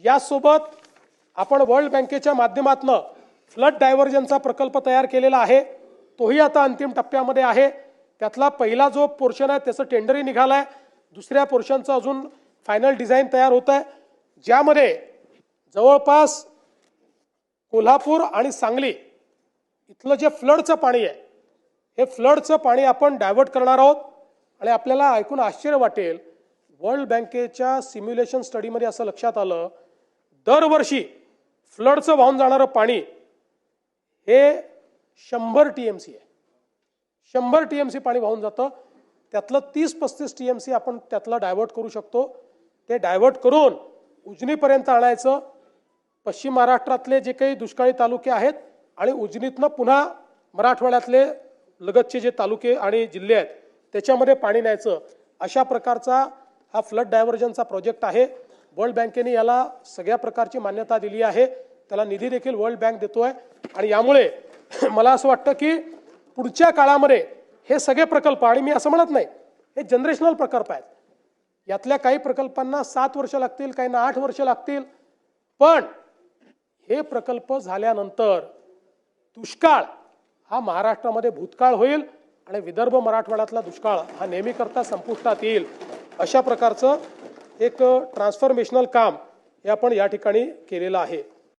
यासोबत आपण वर्ल्ड बँकेच्या माध्यमातून फ्लड डायव्हर्जनचा प्रकल्प तयार केलेला आहे, तोही आता अंतिम टप्प्यामध्ये आहे। त्यातला पहिला जो पोर्शन आहे त्याचं टेंडरही निघालाय, दुसऱ्या पोर्शनचं अजून फायनल डिझाइन तयार होत आहे, ज्यामध्ये जवळपास कोल्हापूर आणि सांगली इथलं जे फ्लडचं पाणी आहे हे फ्लडचं पाणी आपण डायव्हर्ट करणार आहोत। आणि आपल्याला ऐकून आश्चर्य वाटेल, वर्ल्ड बँकेच्या सिम्युलेशन स्टडीमध्ये असं लक्षात आलं, दरवर्षी फ्लडचं वाहून जाणारं पाणी हे 100 TMC आहे। 100 TMC पाणी वाहून जातं, त्यातलं 30-35 TMC आपण त्यातलं डायव्हर्ट करू शकतो। ते डायव्हर्ट करून उजनीपर्यंत आणायचं। पश्चिम महाराष्ट्रातले जे काही दुष्काळी तालुके आहेत आणि उजनीतनं पुन्हा मराठवाड्यातले लगतचे जे तालुके आणि जिल्हे आहेत त्याच्यामध्ये पाणी न्यायचं, अशा प्रकारचा हा फ्लड डायव्हर्जनचा प्रोजेक्ट आहे। वर्ल्ड बँकेने याला सगळ्या प्रकारची मान्यता दिली आहे, त्याला निधी देखील वर्ल्ड बँक देतोय। आणि यामुळे मला असं वाटतं की पुढच्या काळामध्ये हे सगळे प्रकल्प, आणि मी असं म्हणत नाही हे जनरेशनल प्रकल्प आहेत, यातल्या काही प्रकल्पांना 7 वर्ष लागतील, काहींना 8 वर्ष लागतील, पण हे प्रकल्प झाल्यानंतर दुष्काळ हा महाराष्ट्रामध्ये भूतकाळ होईल आणि विदर्भ मराठवाड्यातला दुष्काळ हा नेहमीकरता संपुष्टात येईल। अशा प्रकारचं एक ट्रान्सफॉर्मेशनल काम हे आपण या ठिकाणी केलेलं आहे।